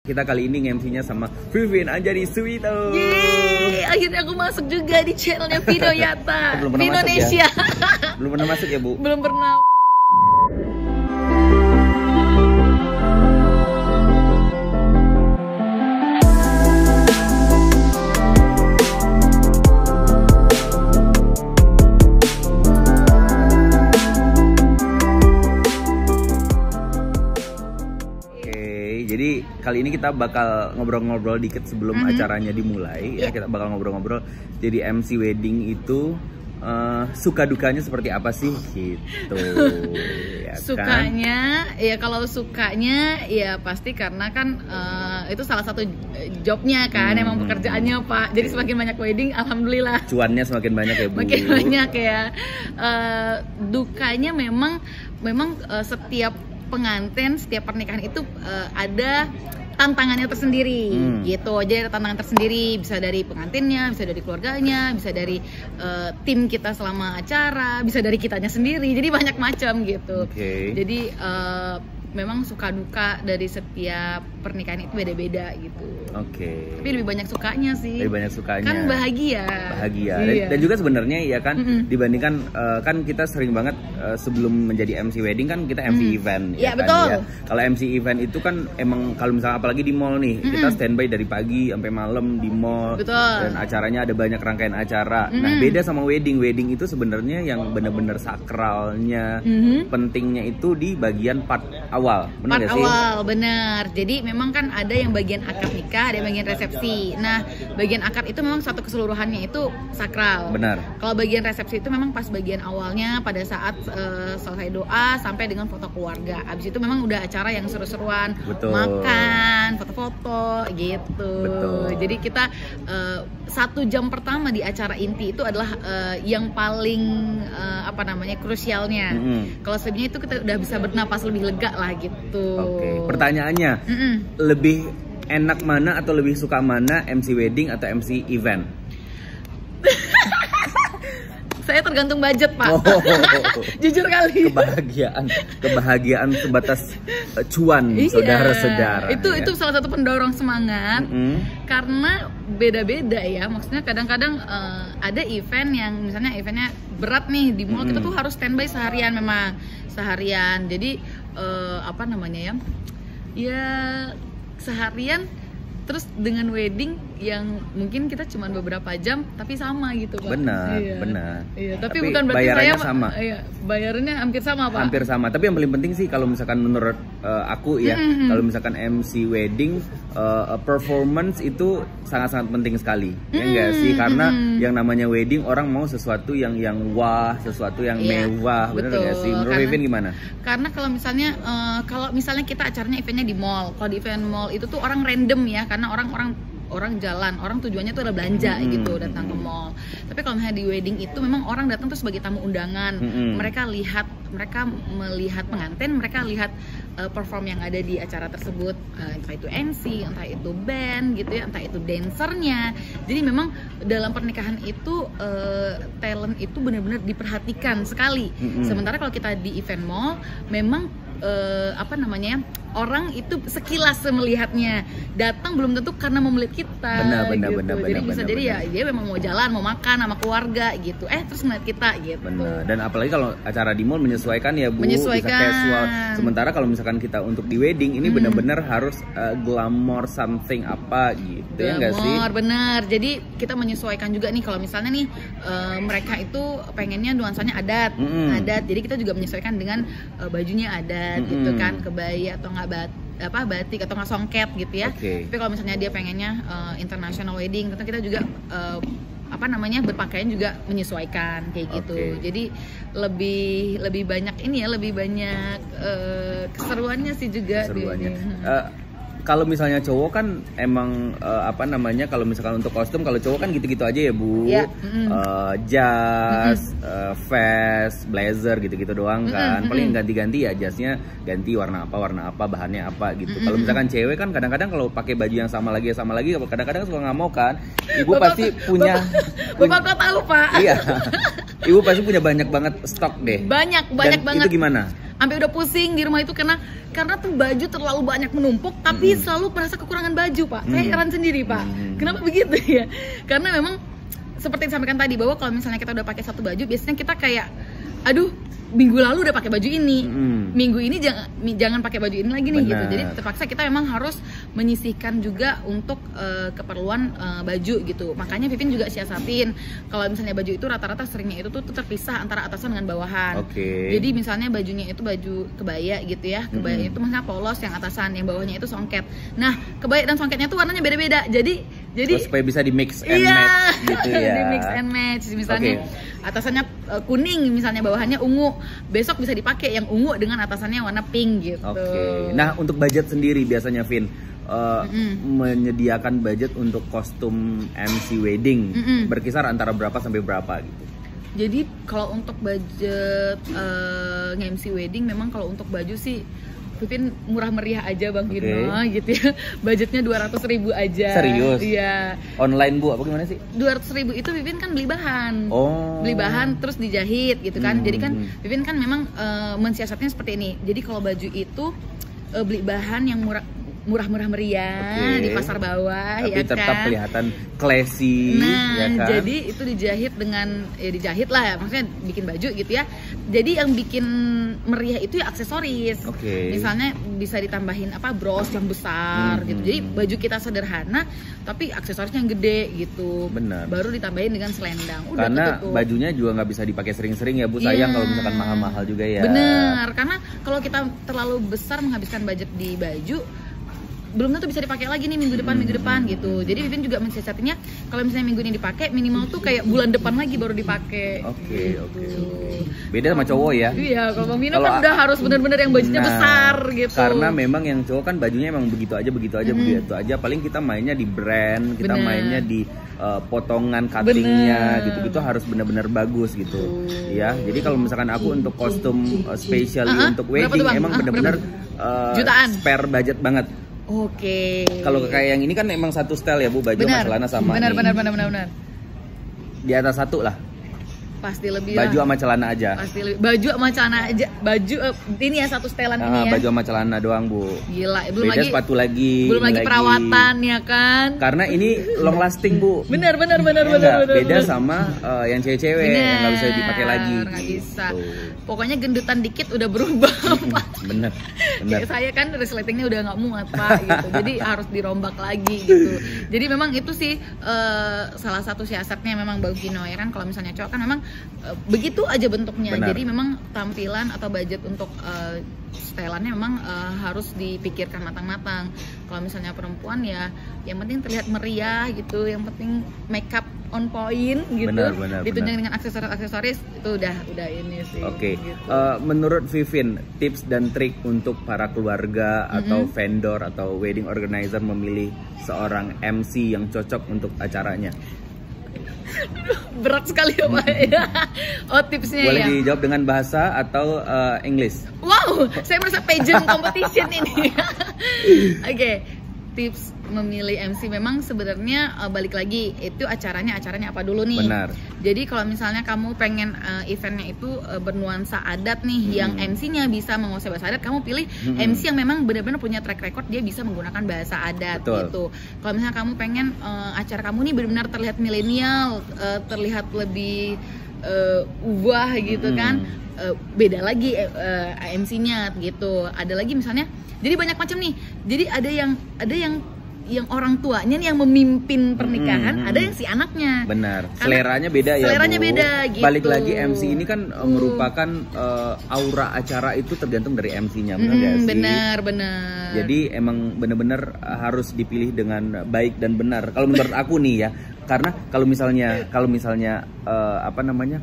Kita kali ini nge-MC-nya sama Vivin Anjani Suwito. Yeay, akhirnya aku masuk juga di channelnya Vino Yata Belum pernah di Indonesia. Ya? Belum pernah masuk ya, Bu? Belum pernah. Jadi kali ini kita bakal ngobrol-ngobrol dikit sebelum acaranya dimulai ya. Kita bakal ngobrol-ngobrol. Jadi MC wedding itu suka dukanya seperti apa sih gitu. Ya Sukanya kan? Ya kalau sukanya ya pasti karena kan itu salah satu jobnya kan, emang pekerjaannya Pak. Jadi semakin banyak wedding, alhamdulillah. Cuannya semakin banyak ya Bu. Makin banyak ya. Dukanya memang setiap pengantin, setiap pernikahan itu ada tantangannya tersendiri gitu. Jadi ada tantangan tersendiri, bisa dari pengantinnya, bisa dari keluarganya, bisa dari tim kita selama acara, bisa dari kitanya sendiri. Jadi banyak macam gitu. Jadi memang suka duka dari setiap pernikahan itu beda-beda gitu. Tapi lebih banyak sukanya sih. Lebih banyak sukanya. Kan bahagia. Iya. Dan juga sebenarnya ya kan dibandingkan kan kita sering banget sebelum menjadi MC wedding kan kita MC event. Iya, kan, betul. Ya. Kalau MC event itu kan emang kalau misalnya apalagi di mall nih, kita standby dari pagi sampai malam di mall. Betul. Dan acaranya ada banyak rangkaian acara. Nah, beda sama wedding. Wedding itu sebenarnya yang benar-benar sakralnya, pentingnya itu di bagian part awal. Benar Part awal, benar. Jadi memang kan ada yang bagian akad nikah, ada yang bagian resepsi. Nah, bagian akad itu memang satu keseluruhannya itu sakral. Benar. Kalau bagian resepsi itu memang pas bagian awalnya pada saat selesai doa sampai dengan foto keluarga. Abis itu memang udah acara yang seru-seruan, makan, foto-foto gitu. Betul. Jadi kita 1 jam pertama di acara inti itu adalah yang paling krusialnya. Kalau selebihnya itu kita udah bisa bernapas lebih lega lah gitu. Pertanyaannya, lebih enak mana atau lebih suka mana, MC wedding atau MC event? Saya tergantung budget Pak. Jujur kali. Kebahagiaan sebatas cuan, saudara-saudara. Itu salah satu pendorong semangat. Karena beda-beda ya. Maksudnya kadang-kadang ada event yang misalnya eventnya berat nih di mall, kita tuh harus standby seharian memang. Jadi ya seharian. Terus dengan wedding yang mungkin kita cuma beberapa jam tapi sama gitu Pak. Benar. Iya, tapi bukan berarti bayarannya saya sama. Iya, bayarannya hampir sama Pak. Hampir sama. Tapi yang paling penting sih kalau misalkan menurut aku ya, kalau misalkan MC wedding performance itu sangat-sangat penting sekali. Ya enggak sih? Karena yang namanya wedding orang mau sesuatu yang wah, sesuatu yang mewah. Benar enggak sih? Menurut Vivin gimana? Karena kalau misalnya kita acaranya eventnya di mall. Kalau di event mall itu tuh orang random ya, karena orang jalan, orang tujuannya tuh adalah belanja gitu, datang ke mall. Tapi kalau misalnya di wedding itu memang orang datang tuh sebagai tamu undangan. Mereka melihat pengantin, mereka lihat perform yang ada di acara tersebut, entah itu MC, entah itu band gitu ya, entah itu dancernya. Jadi memang dalam pernikahan itu talent itu benar-benar diperhatikan sekali. Sementara kalau kita di event mall memang orang itu sekilas melihatnya, datang belum tentu karena mau melihat kita. Benar. Jadi bisa jadi ya dia memang mau jalan, mau makan sama keluarga gitu. Terus melihat kita gitu. Benar. Dan apalagi kalau acara di mall menyesuaikan ya Bu, bisa casual. Sementara kalau misalkan kita untuk di wedding ini benar-benar harus glamour something apa gitu. Ya enggak sih? Benar. Jadi kita menyesuaikan juga nih kalau misalnya nih mereka itu pengennya nuansanya adat. Jadi kita juga menyesuaikan dengan bajunya adat gitu kan, kebaya atau nggak batik atau nggak songket gitu ya. Tapi kalau misalnya dia pengennya international wedding, kita juga berpakaian juga menyesuaikan kayak gitu. Jadi lebih banyak lebih banyak keseruannya sih juga. Kalau misalnya cowok kan emang kalau misalkan untuk kostum, kalau cowok kan gitu-gitu aja ya Bu. Jas, vest, blazer gitu-gitu doang kan. Paling ganti-ganti ya jasnya, ganti warna apa, bahannya apa gitu. Kalau misalkan cewek kan kadang-kadang kalau pakai baju yang sama lagi kadang-kadang suka nggak mau kan. Ibu pasti punya. Bapak kok tahu Pak? Iya. Ibu pasti punya banyak banget stok deh. Banyak banget. Itu gimana? sampai udah pusing di rumah itu karena tuh baju terlalu banyak menumpuk, tapi selalu merasa kekurangan baju, Pak. Saya heran sendiri, Pak. Kenapa begitu ya? Karena memang seperti yang disampaikan tadi, bahwa kalau misalnya kita udah pakai satu baju, biasanya kita kayak, aduh, minggu lalu udah pakai baju ini, minggu ini jangan pakai baju ini lagi nih. Benar. Gitu. Jadi terpaksa kita memang harus menyisihkan juga untuk keperluan baju gitu. Makanya Vivin juga siasatin kalau misalnya baju itu rata-rata seringnya itu tuh terpisah antara atasan dengan bawahan. Jadi misalnya bajunya itu baju kebaya gitu ya, kebaya itu maksudnya polos yang atasan, yang bawahnya itu songket. Nah, kebaya dan songketnya tuh warnanya beda-beda. Jadi supaya bisa di mix and match gitu ya. Di mix and match. Misalnya atasannya kuning, misalnya bawahannya ungu, besok bisa dipakai yang ungu dengan atasannya warna pink gitu. Nah, untuk budget sendiri biasanya Vin menyediakan budget untuk kostum MC wedding berkisar antara berapa sampai berapa gitu. Jadi kalau untuk budget MC wedding, memang kalau untuk baju sih Vivin murah meriah aja Bang Vino gitu ya. Budgetnya 200.000 aja. Serius? Iya. Online Bu, apa gimana sih? 200.000 itu Vivin kan beli bahan. Beli bahan terus dijahit gitu kan. Jadi kan Vivin kan memang mensiasatnya seperti ini. Jadi kalau baju itu beli bahan yang murah meriah di pasar bawah, tapi ya kan, tetap kelihatan classy. Nah, ya kan? jadi itu dijahit dengan dijahit lah ya, maksudnya bikin baju gitu ya. Jadi yang bikin meriah itu ya aksesoris. Misalnya bisa ditambahin apa, bros yang besar gitu. Jadi baju kita sederhana tapi aksesorisnya yang gede gitu. Benar. Baru ditambahin dengan selendang. Udah karena ketutup. bajunya juga nggak bisa dipakai sering-sering ya Bu, sayang kalau misalkan mahal-mahal juga ya. Bener, karena kalau kita terlalu besar menghabiskan budget di baju, belum tentu bisa dipakai lagi nih minggu depan gitu. Jadi Vivin juga mensiasatinya kalau misalnya minggu ini dipakai, minimal tuh kayak bulan depan lagi baru dipakai. Beda sama cowok ya. Iya, kalau Bang Vino kan udah harus bener-bener yang bajunya besar gitu. Karena memang yang cowok kan bajunya emang begitu aja. Paling kita mainnya di brand, kita mainnya di potongan cuttingnya gitu-gitu harus benar-benar bagus gitu. Ya, jadi kalau misalkan aku untuk kostum spesial untuk wedding emang benar-benar jutaan, spare budget banget. Kalau kayak yang ini kan emang satu style ya Bu, baju sama celana sama. Benar. Di atas satu lah. Pasti lebih baju sama celana aja. Pasti lebih. Baju sama celana aja. Baju ini ya satu setelan ini ya. Baju sama celana doang Bu. Gila, belum beda lagi sepatu lagi. Belum lagi perawatan ya kan. Karena ini long lasting Bu. Benar. Beda sama yang cewek-cewek yang nggak bisa dipakai lagi. Nggak bisa. Pokoknya gendutan dikit udah berubah. Bener. Kayak saya kan resletingnya udah nggak muat Pak gitu. Jadi harus dirombak lagi gitu. Jadi memang itu sih salah satu siasatnya memang Bang Vino ya kan. Kalau misalnya cowok kan memang begitu aja bentuknya. Jadi memang tampilan atau budget untuk setelannya memang harus dipikirkan matang-matang. Kalau misalnya perempuan ya yang penting terlihat meriah gitu, yang penting makeup on point gitu. Ditunjang dengan aksesoris itu udah ini sih. Gitu. Menurut Vivin, tips dan trik untuk para keluarga atau vendor atau wedding organizer memilih seorang MC yang cocok untuk acaranya? Berat sekali ya Pak. Tipsnya boleh dijawab dengan bahasa atau English. Wow, saya merasa pageant competition ini. Tips memilih MC memang sebenarnya balik lagi itu acaranya apa dulu nih. Benar. Jadi kalau misalnya kamu pengen eventnya itu bernuansa adat nih, yang MC-nya bisa menguasai bahasa adat, kamu pilih MC yang memang benar-benar punya track record dia bisa menggunakan bahasa adat. Gitu. Kalau misalnya kamu pengen acara kamu nih benar-benar terlihat milenial, terlihat lebih ubah gitu kan, beda lagi MC-nya gitu. Ada lagi misalnya, jadi banyak macam nih. Jadi ada yang orang tuanya nih yang memimpin pernikahan, ada yang si anaknya. Benar. Seleranya beda ya. Seleranya beda gitu. Balik lagi MC ini kan merupakan aura acara itu tergantung dari MC-nya, benar nggak sih? Benar. Jadi emang benar-benar harus dipilih dengan baik dan benar. Kalau menurut aku nih ya, karena kalau misalnya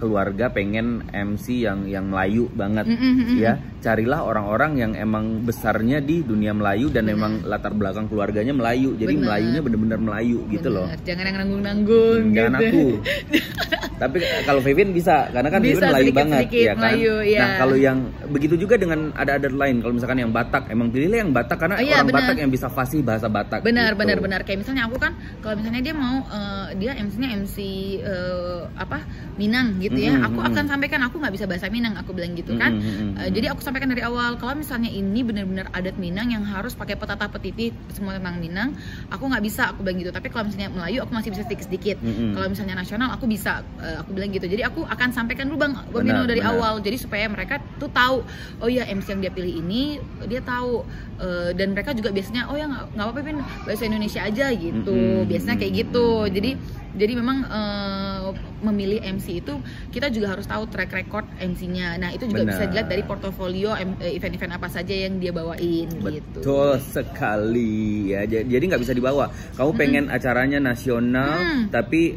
keluarga pengen MC yang Melayu banget ya, carilah orang-orang yang emang besarnya di dunia Melayu dan emang latar belakang keluarganya Melayu, jadi Melayunya bener-bener Melayu gitu loh. Jangan yang nanggung-nanggung jangan gitu. aku Tapi kalau Vivin bisa, karena kan Vivin Melayu banget, ya kan. Melayu, ya. Nah kalau yang begitu juga dengan ada adat lain. Kalau misalkan yang Batak, emang pilihlah yang Batak karena orang Batak yang bisa fasih bahasa Batak. Benar, gitu. benar. Kayak misalnya aku kan, kalau misalnya dia mau dia MC-nya MC Minang gitu ya, aku akan sampaikan aku nggak bisa bahasa Minang, aku bilang gitu kan. Jadi aku sampaikan dari awal, kalau misalnya ini benar-benar adat Minang yang harus pakai petata petiti semua tentang Minang, aku nggak bisa, aku bilang gitu. Tapi kalau misalnya Melayu aku masih bisa sedikit-sedikit. Kalau misalnya nasional aku bisa, aku bilang gitu. Jadi aku akan sampaikan dulu Bang Bino dari awal, jadi supaya mereka tuh tahu, oh ya MC yang dia pilih ini dia tahu. Dan mereka juga biasanya, oh ya nggak apa-apa Pin, bahasa Indonesia aja gitu. Biasanya kayak gitu. Jadi memang memilih MC itu kita juga harus tahu track record MC-nya. Nah itu juga bisa dilihat dari portofolio event-event apa saja yang dia bawain. Betul gitu. sekali ya. Jadi nggak bisa dibawa. Kamu pengen acaranya nasional, tapi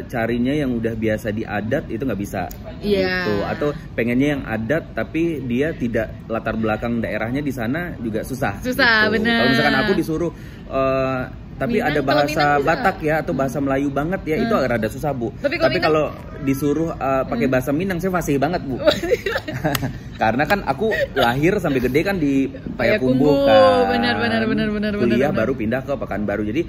carinya yang udah biasa di adat itu nggak bisa. Gitu. Atau pengennya yang adat tapi dia tidak latar belakang daerahnya di sana juga susah. Susah, gitu. benar. Kalau misalkan aku disuruh tapi Minang, ada bahasa Batak ya atau bahasa Melayu banget ya, itu agak rada susah Bu. Tapi kalau disuruh pakai bahasa Minang saya fasih banget Bu. Karena kan aku lahir sampai gede kan di Payakumbuh kan. Benar. Kuliah baru pindah ke Pekanbaru. Jadi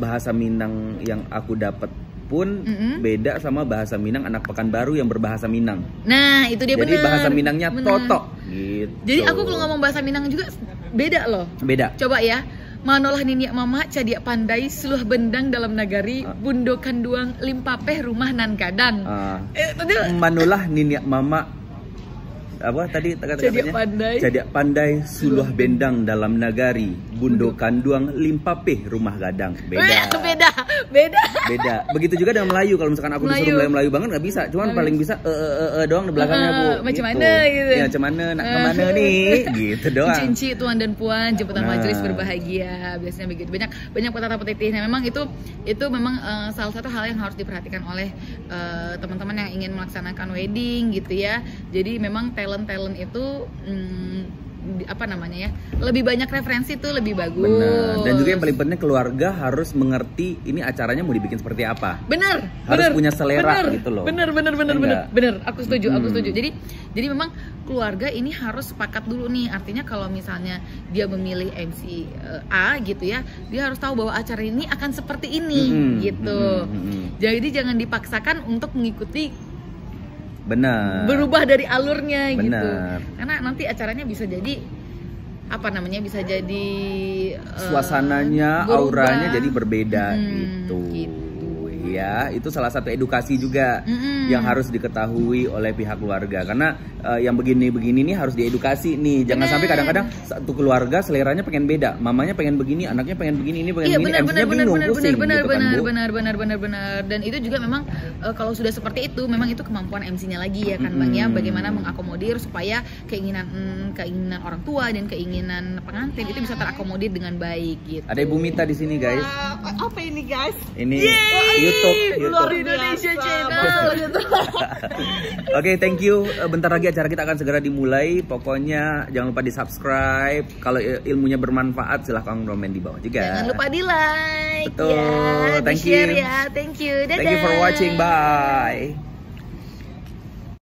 bahasa Minang yang aku dapat pun beda sama bahasa Minang anak Pekanbaru yang berbahasa Minang. Nah itu dia. Jadi bahasa Minangnya totok gitu. Jadi aku kalau ngomong bahasa Minang juga beda loh. Beda. Coba ya. Manolah niniak mama cadia pandai suluh bendang dalam nagari bundokan duang limpapeh rumah nan kadang. Manolah niniak mama apa tadi kata-katanya? Cadia pandai suluh bendang dalam nagari bundokan duang limpapeh rumah gadang. Beda. Begitu juga dengan Melayu. Kalau misalkan aku disuruh Melayu banget nggak bisa. Cuman paling bisa doang di belakangnya Bu. Macam gitu. Mana gitu. Ya macam mana nak kemana nih? Gitu doang. Cinci tuan dan puan jemputan majelis berbahagia. Biasanya begitu. Banyak petata petiti. Nah memang itu memang salah satu hal yang harus diperhatikan oleh teman-teman yang ingin melaksanakan wedding gitu ya. Jadi memang talent itu apa namanya ya, lebih banyak referensi tuh lebih bagus. Benar. Dan juga yang paling penting keluarga harus mengerti ini acaranya mau dibikin seperti apa. Harus punya selera gitu loh. Bener. Aku setuju. Jadi memang keluarga ini harus sepakat dulu nih. Artinya kalau misalnya dia memilih MC A gitu ya, dia harus tahu bahwa acara ini akan seperti ini gitu. Jadi jangan dipaksakan untuk mengikuti. Berubah dari alurnya gitu. Karena nanti acaranya bisa jadi apa namanya, bisa jadi suasananya, auranya jadi berbeda gitu. Ya, itu salah satu edukasi juga yang harus diketahui oleh pihak keluarga. Karena yang begini-begini nih harus diedukasi nih. Jangan sampai kadang-kadang satu keluarga seleranya pengen beda. Mamanya pengen begini, anaknya pengen begini, ini pengen begini. MC-nya bingung, pusing gitu kan Bu. Benar. Dan itu juga memang kalau sudah seperti itu, memang itu kemampuan MC-nya lagi ya kan Bang ya. Bagaimana mengakomodir supaya keinginan orang tua dan keinginan pengantin itu bisa terakomodir dengan baik gitu. Ada Ibu Mita di sini guys. Apa ini guys? Ini YouTube. Luar Indonesia channel gitu. Oke, thank you. Bentar lagi acara kita akan segera dimulai. Pokoknya jangan lupa di subscribe. Kalau ilmunya bermanfaat silahkan komen di bawah juga. Jangan lupa di like. Betul. Thank you. Ya. Thank you. Dadah. Thank you for watching. Bye.